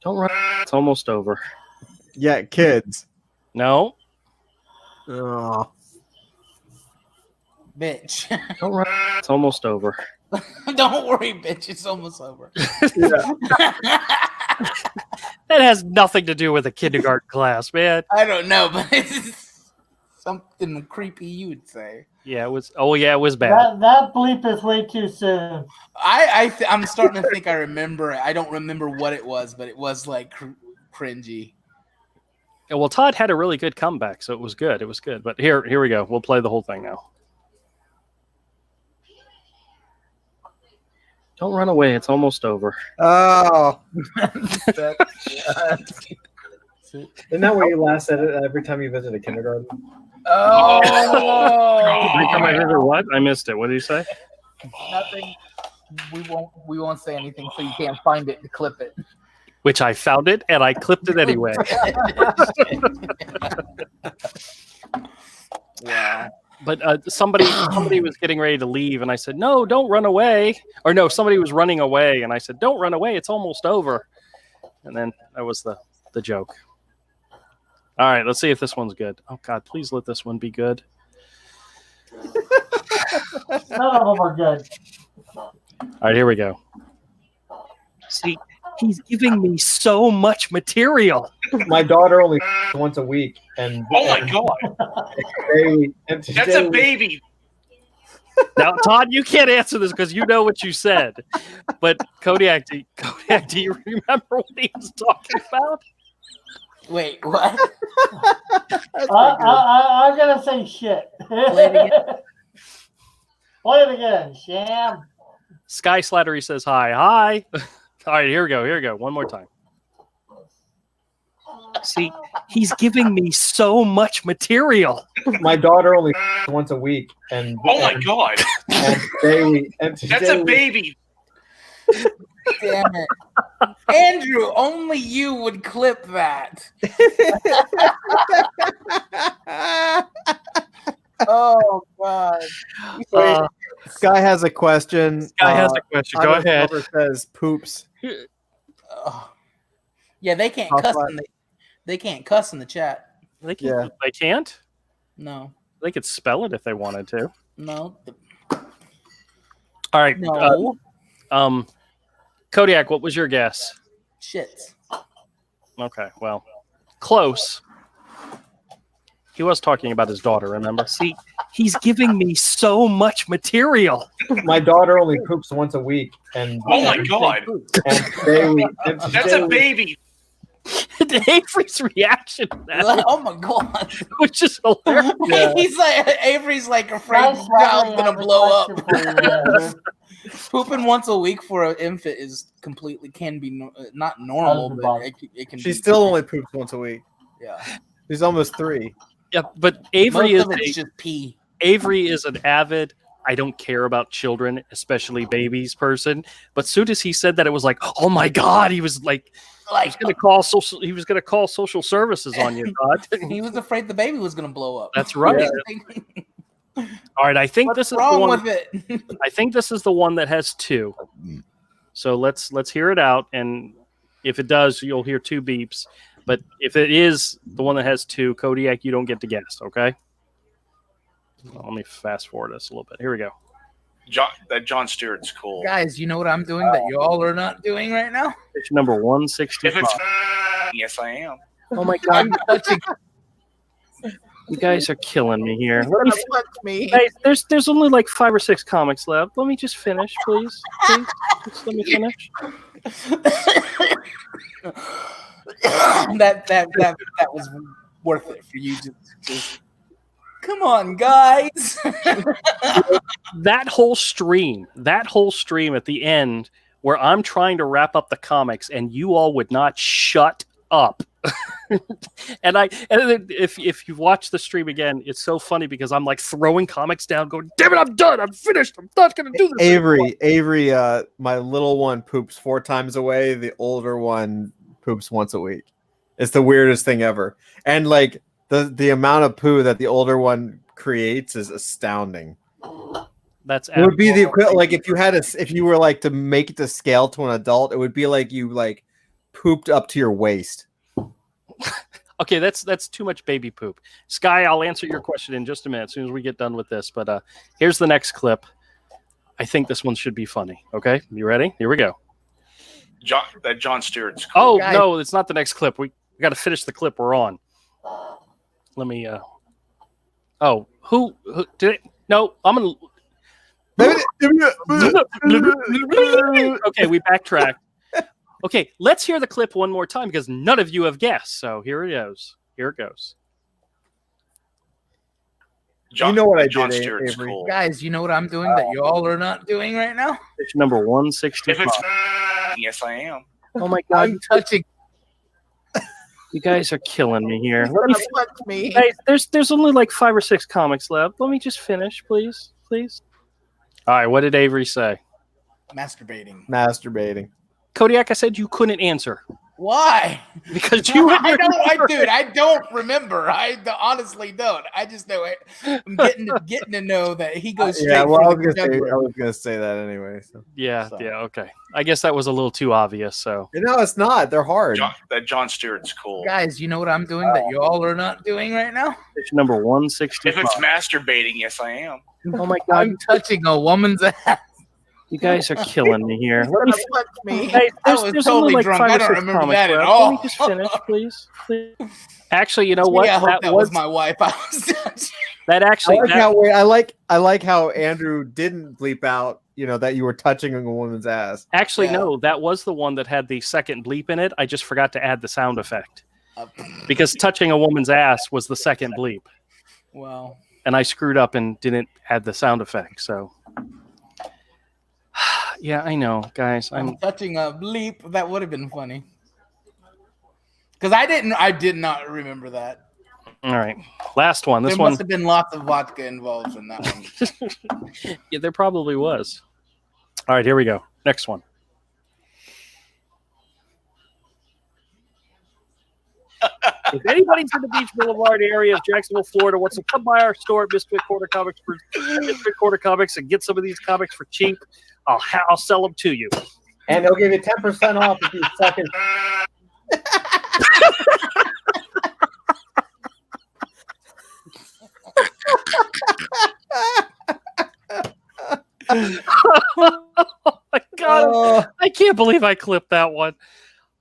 Don't run. It's almost over. Yeah, kids. No. Oh. Bitch. Don't run. It's almost over. Don't worry, bitch. It's almost over. That has nothing to do with a kindergarten class, man. I don't know, but it's something creepy you would say. Yeah, it was. Oh, yeah, it was bad. That bleep is way too soon. I'm starting to think I remember it. I don't remember what it was, but it was like cringy. Yeah, well, Todd had a really good comeback, so it was good. It was good. But here we go. We'll play the whole thing now. Don't run away. It's almost over. Oh. Isn't that what you last said it every time you visit a kindergarten? Oh! Every time I visit what? I missed it. What did you say? Nothing. We won't say anything, so you can't find it to clip it. Which I found it and I clipped it anyway. Yeah. But somebody was getting ready to leave, and I said, "No, don't run away." Or no, somebody was running away, and I said, "Don't run away. It's almost over." And then that was the joke. All right, let's see if this one's good. Oh God, please let this one be good. None of them are good. All right, here we go. See, He's giving me so much material. My daughter only once a week, and Oh my god, that's a baby. Now, Todd, you can't answer this because you know what you said. But Kodiak, do you remember what he was talking about? Wait, what? I'm gonna say shit. Play it again. Play it again, Sham. Sky Slattery says hi. Hi. All right, here we go. Here we go. One more time. See, he's giving me so much material. My daughter only once a week, and Oh my god, that's a baby. Damn it. Andrew, only you would clip that. Oh, God. Sky has a question. Sky has a question. Go ahead. Says poops. Yeah, they can't cuss in they can't cuss in the chat. They can't? No. They could spell it if they wanted to. No. All right. No. Kodiak, what was your guess? Shit. Okay, well, close. He was talking about his daughter, remember? See, he's giving me so much material. My daughter only poops once a week, and Oh my god, that's a baby. Avery's reaction to that, Oh my god. which is hilarious. Yeah. He's like Avery's like afraid the child's gonna blow up. Pooping once a week for an infant is can be not normal, but it can. She be still only poops once a week. Yeah. She's almost 3. Yeah, but Avery Most is of it's just pee. Avery is an avid, I don't care about children, especially babies person. But soon as he said that, it was like, oh my god, he was like he was gonna call social services on you, Todd. He was afraid the baby was gonna blow up. That's right. Yeah. All right, I think What's this is wrong the one. with it? I think this is the one that has 2. So let's hear it out, and if it does, you'll hear 2 beeps. But if it is the one that has 2, Kodiak, you don't get to guess. Okay. Let me fast forward this a little bit. Here we go. John Stewart's cool. Guys, you know what I'm doing that you all are not doing right now? It's number If 165. it's yes, I am. Oh my god, I'm touching you guys are killing me here. gonna punch me. Hey, there's only like 5 or 6 comics left. Let me just finish, please. Just let me finish. that was worth it for you to come on, guys. That whole stream at the end where I'm trying to wrap up the comics and you all would not shut up. and if you watch the stream again, it's so funny because I'm like throwing comics down, going, "Damn it, I'm done. I'm finished. I'm not gonna do this." Avery, my little one poops 4 times a way. The older one poops once a week. It's the weirdest thing ever. And like the amount of poo that the older one creates is astounding. That's it would be the equivalent. Like if you were like to make it to scale to an adult, it would be like you like pooped up to your waist. Okay, that's too much baby poop. Sky, I'll answer your question in just a minute as soon as we get done with this. But here's the next clip. I think this one should be funny. Okay, you ready? Here we go. John Stewart's cool. Oh no, it's not the next clip. We got to finish the clip we're on. Let me. Oh, who did it? No, I'm gonna. Okay, we backtracked. Okay, let's hear the clip one more time because none of you have guessed. So here it goes. Here it goes. You know what I John did, Stewart's Avery. cool. Guys, you know what I'm doing that you all are not doing right now? It's number If 165. it's yes, I am. Oh my god, I'm touching you guys are killing me here. me. Hey, there's only like 5 or 6 comics left. Let me just finish, please. All right, what did Avery say? Masturbating. Kodiak, I said you couldn't answer Why? because you. I don't remember. I honestly don't. I just know it. I'm getting to know that he goes straight. Yeah, well, I for the was jugular. gonna say that anyway. So. Yeah, okay. I guess that was a little too obvious. So No, it's not. They're hard. John Stewart's cool. Guys, you know what I'm doing that you all are not doing right now? it's number If 165. it's masturbating, yes, I am. Oh my god, I'm touching a woman's ass. You guys are killing me here. Let me, me. hey, I was there's totally only like drunk. 5 I or don't 6 remember comics that at left. all. Let me just finish, please. Actually, you know what? I hope That was my wife. I was that actually. I like how Andrew didn't bleep out, that you were touching a woman's ass. Actually, no, that was the one that had the second bleep in it. I just forgot to add the sound effect because touching a woman's ass was the second bleep. Wow. And I screwed up and didn't add the sound effect. So, yeah, I know, guys. I'm touching a bleep. That would have been funny. Because I did not remember that. All right. Last one. There must have been lots of vodka involved in that one. Yeah, there probably was. All right, here we go. Next one. If anybody's in the Beach Boulevard area of Jacksonville, Florida, wants to come by our store at Misfit Corner Comics and get some of these comics for cheap, I'll sell them to you. And they'll give you 10% off if you suck it. Oh my God. I can't believe I clipped that one.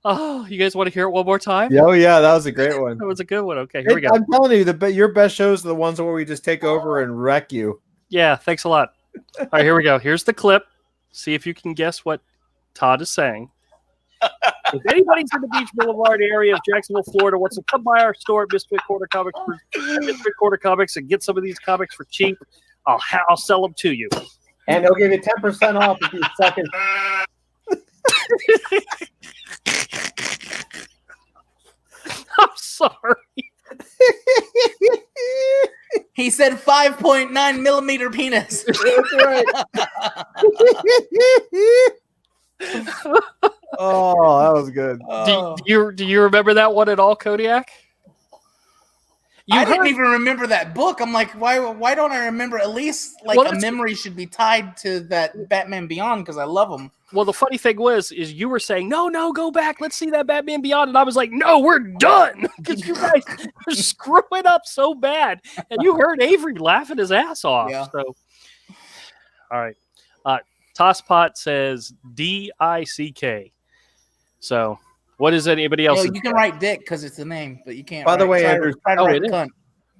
Oh, you guys want to hear it one more time? Oh, yeah, that was a great one. That was a good one. Okay, here we go. I'm telling you, your best shows are the ones where we just take over and wreck you. Yeah, thanks a lot. All right, here we go. Here's the clip. See if you can guess what Todd is saying. If anybody's in the Beach Boulevard area of Jacksonville, Florida, wants to come by our store at Misfit Corner Comics and get some of these comics for cheap, I'll sell them to you. And they'll give you 10% off if you suck it. I'm sorry. He said 5.9 millimeter penis. That's right. Oh, that was good. Do you remember that one at all, Kodiak? I didn't even remember that book. I'm like, why don't I remember? At least like a memory should be tied to that Batman Beyond because I love them. Well, the funny thing is you were saying, no, go back. Let's see that Batman Beyond. And I was like, no, we're done. Because you guys are screwing up so bad. And you heard Avery laughing his ass off. Yeah. So, all right. Tosspot says DICK. So, what is anybody else? You can write Dick because it's a name, but you can't. By the way, Andrew, cunt.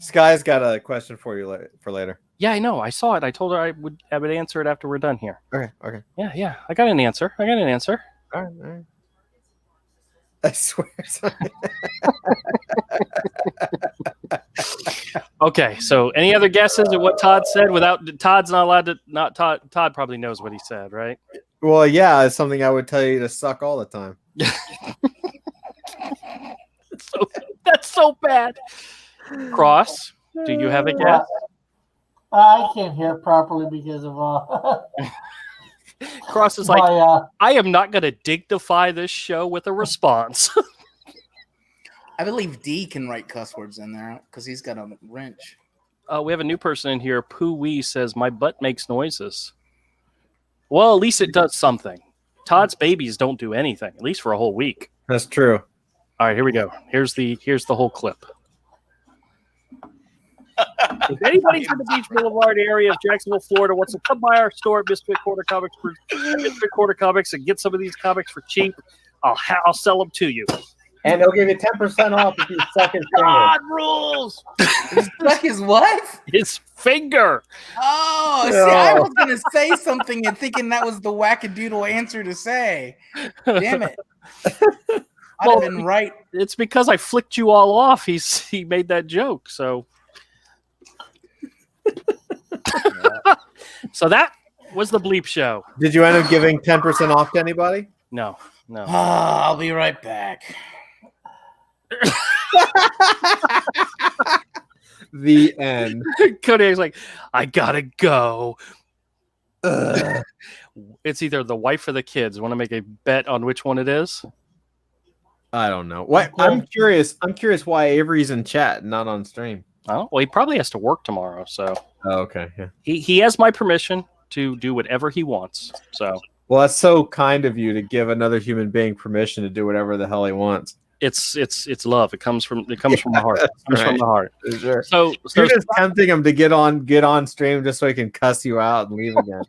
Sky's got a question for you for later. Yeah, I know. I saw it. I told her I would answer it after we're done here. Okay. Yeah. I got an answer. All right. I swear. Okay, so any other guesses at what Todd said? Todd's not allowed to. Not Todd. Todd probably knows what he said, right? Well, yeah, it's something I would tell you to suck all the time. That's so bad. Cross, do you have a guess? I can't hear properly because of Cross is like, I am not going to dignify this show with a response. I believe D can write cuss words in there because he's got a wrench. We have a new person in here. Pooh Wee says, my butt makes noises. Well, at least it does something. Todd's babies don't do anything, at least for a whole week. That's true. All right, here we go. Here's the whole clip. If anybody's in the Beach Boulevard area of Jacksonville, Florida, wants to come by our store at Misfit Corner Comics and get some of these comics for cheap, I'll sell them to you. And they'll give you 10% off if you suck his finger. God rules. Suck his what? His finger. Oh, see, I was going to say something and thinking that was the wackadoodle answer to say. Damn it. I'd have been right. It's because I flicked you all off. He made that joke, so. So that was the bleep show. Did you end up giving 10% off to anybody? No. I'll be right back. The end. Kodiak's like, I gotta go. It's either the wife or the kids. Want to make a bet on which one it is? I don't know. What? I'm curious why Avery's in chat and not on stream. Oh, well, he probably has to work tomorrow, so. Oh, okay. Yeah. He has my permission to do whatever he wants. So. Well, that's so kind of you to give another human being permission to do whatever the hell he wants. it's love. It comes from the heart. It comes from the heart. Sure. So You're just tempting him to get on stream just so he can cuss you out and leave again.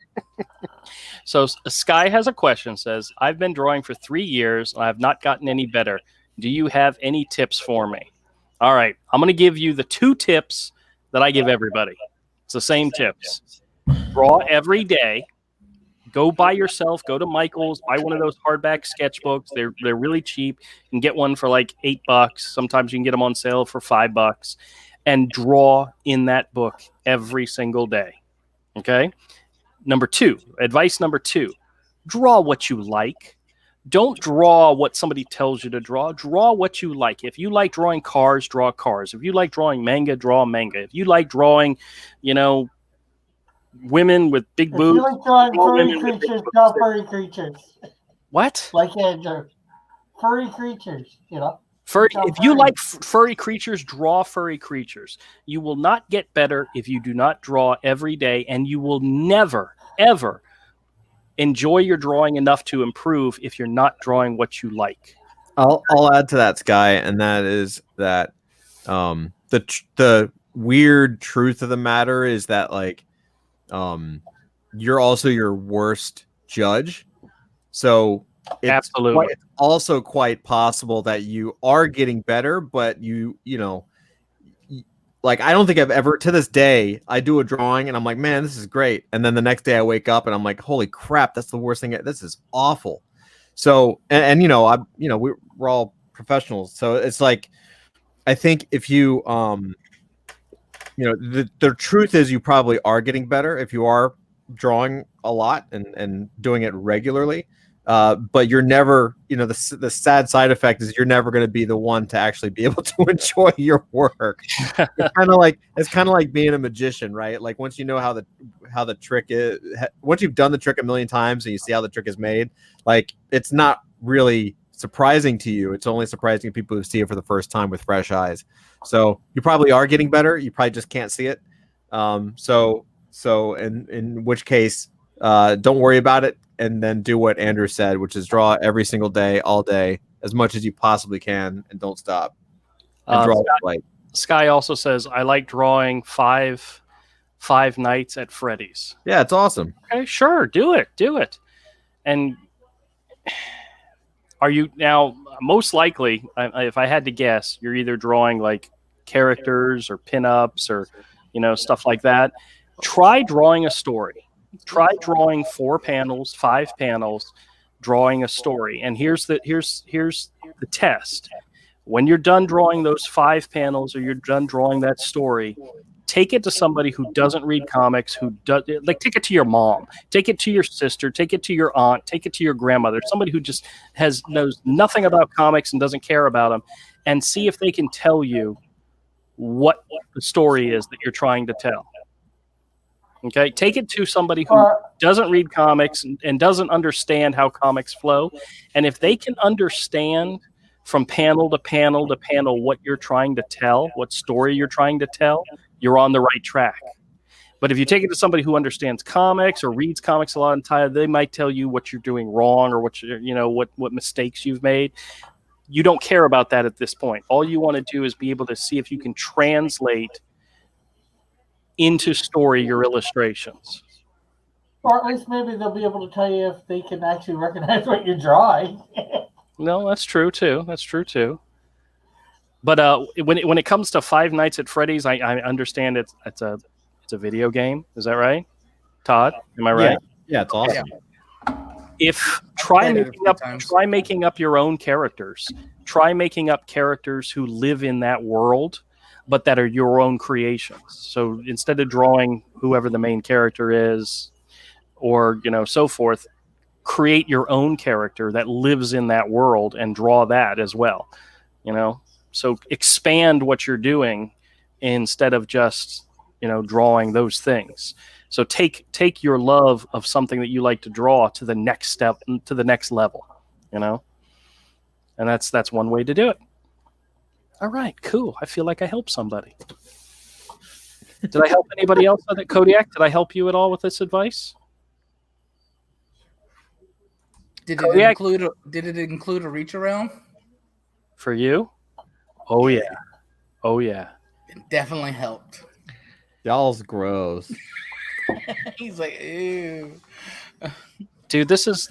So Sky has a question. Says, I've been drawing for 3 years and I have not gotten any better. Do you have any tips for me? All right, I'm going to give you the 2 tips that I give everybody. It's the same tips. Draw every day. Go by yourself. Go to Michael's. Buy one of those hardback sketchbooks. They're really cheap. You can get one for like $8. Sometimes you can get them on sale for $5. And draw in that book every single day. Okay? Advice number 2, draw what you like. Don't draw what somebody tells you to draw. Draw what you like. If you like drawing cars, draw cars. If you like drawing manga, draw manga. If you like drawing, women with big boobs. If you like drawing furry creatures, draw furry creatures. What? Like Andrew. Furry creatures, If you like furry creatures, draw furry creatures. You will not get better if you do not draw every day, and you will never, ever enjoy your drawing enough to improve if you're not drawing what you like. I'll add to that, Sky, and that is that the weird truth of the matter is that you're also your worst judge. So it's also quite possible that you are getting better, but I don't think I've ever, to this day, I do a drawing and I'm like, man, this is great. And then the next day I wake up and I'm like, holy crap, that's the worst thing. This is awful. So, we're all professionals. So it's like, I think if you, the truth is you probably are getting better if you are drawing a lot and doing it regularly. But you're never, the sad side effect is you're never going to be the one to actually be able to enjoy your work. It's kind of like being a magician, right? Like once you know how the trick is, once you've done the trick a million times and you see how the trick is made, like it's not really surprising to you. It's only surprising to people who see it for the first time with fresh eyes. So you probably are getting better. You probably just can't see it. So in which case, don't worry about it. And then do what Andrew said, which is draw every single day, all day, as much as you possibly can, and don't stop. And draw Sky also says, I like drawing five nights at Freddy's. Yeah, it's awesome. Okay, sure, do it. And are you now, most likely, if I had to guess, you're either drawing like characters or pinups or stuff like that. Try drawing a story. Try drawing 4 panels, 5 panels, drawing a story. And here's the test. When you're done drawing those 5 panels or you're done drawing that story, take it to somebody who doesn't read comics, take it to your mom, take it to your sister, take it to your aunt, take it to your grandmother, somebody who just knows nothing about comics and doesn't care about them, and see if they can tell you what the story is that you're trying to tell. Okay, take it to somebody who doesn't read comics and doesn't understand how comics flow. And if they can understand from panel to panel to panel what you're trying to tell, what story you're trying to tell, you're on the right track. But if you take it to somebody who understands comics or reads comics a lot of the time, they might tell you what you're doing wrong or what mistakes you've made. You don't care about that at this point. All you want to do is be able to see if you can translate into story your illustrations. Or at least maybe they'll be able to tell you if they can actually recognize what you're drawing. No, that's true too. But when it comes to Five Nights at Freddy's, I understand it's a video game. Is that right, Todd? Am I right? Yeah, it's awesome. Try making up your own characters. Try making up characters who live in that world, but that are your own creations. So instead of drawing whoever the main character is or, so forth, create your own character that lives in that world and draw that as well, So expand what you're doing instead of just, drawing those things. So take your love of something that you like to draw to the next step, to the next level, and that's one way to do it. All right, cool. I feel like I helped somebody. Did I help anybody else? Kodiak, did I help you at all with this advice? Did it include a reach around? For you? Oh yeah. Oh yeah. It definitely helped. Y'all's gross. He's like, ew. Dude, this is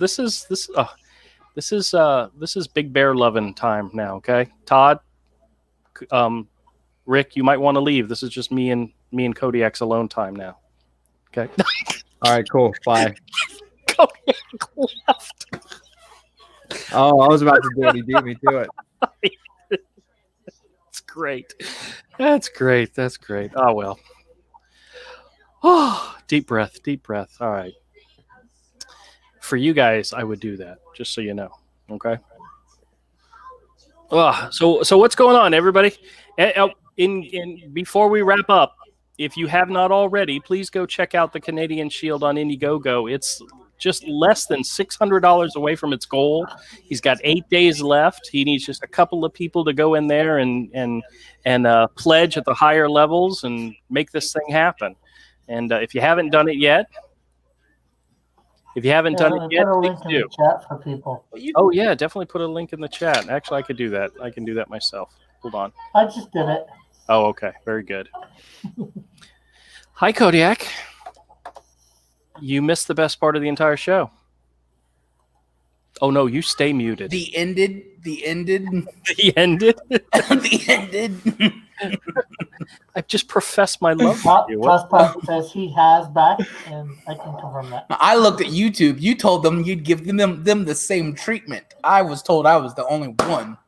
Big Bear loving time now, okay? Todd, Rick, you might want to leave. This is just me and Kodiak's alone time now. Okay. All right, cool. Bye. Kodiak left. Oh, I was about to do it. He beat me to it. That's great. That's great. That's great. Oh well. Oh, deep breath. Deep breath. All right. For you guys, I would do that, just so you know. Okay. So what's going on, everybody? Before we wrap up, if you have not already, please go check out the Canadian Shield on Indiegogo. It's just less than $600 away from its goal. He's got 8 days left. He needs just a couple of people to go in there and pledge at the higher levels and make this thing happen. And if you haven't done it yet, please do. Chat for people. Oh yeah, definitely put a link in the chat. Actually, I could do that. I can do that myself. Hold on. I just did it. Oh, okay. Very good. Hi, Kodiak. You missed the best part of the entire show. Oh no, you stay muted. The ended. The ended. The ended. I've just professed my love Top for you. says he has back, and I can confirm that. I looked at YouTube. You told them you'd give them the same treatment. I was told I was the only one.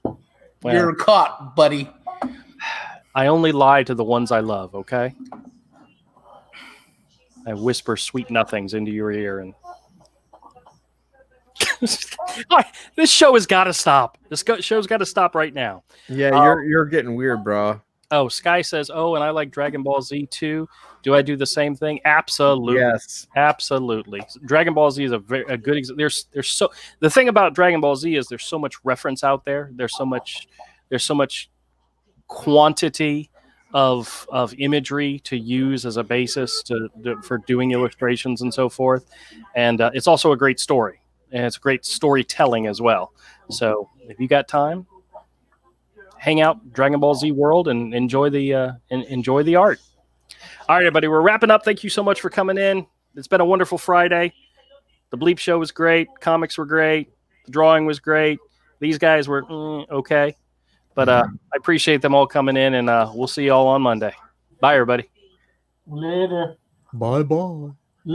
Well, you're caught, buddy. I only lie to the ones I love, okay? I whisper sweet nothings into your ear and this show has got to stop. This show's got to stop right now. Yeah, you're getting weird, bro. Oh, Sky says, "Oh, and I like Dragon Ball Z too. Do I do the same thing?" Absolutely. Yes. Absolutely. Dragon Ball Z is a good there's so the thing about Dragon Ball Z is there's so much reference out there. There's so much quantity of imagery to use as a basis for doing illustrations and so forth. And it's also a great story. And it's great storytelling as well. So if you got time, hang out Dragon Ball Z world and enjoy the art. All right, everybody, we're wrapping up. Thank you so much for coming in. It's been a wonderful Friday. The Bleep show was great. Comics were great. The drawing was great. These guys were okay. But I appreciate them all coming in, and we'll see you all on Monday. Bye, everybody. Later. Bye-bye.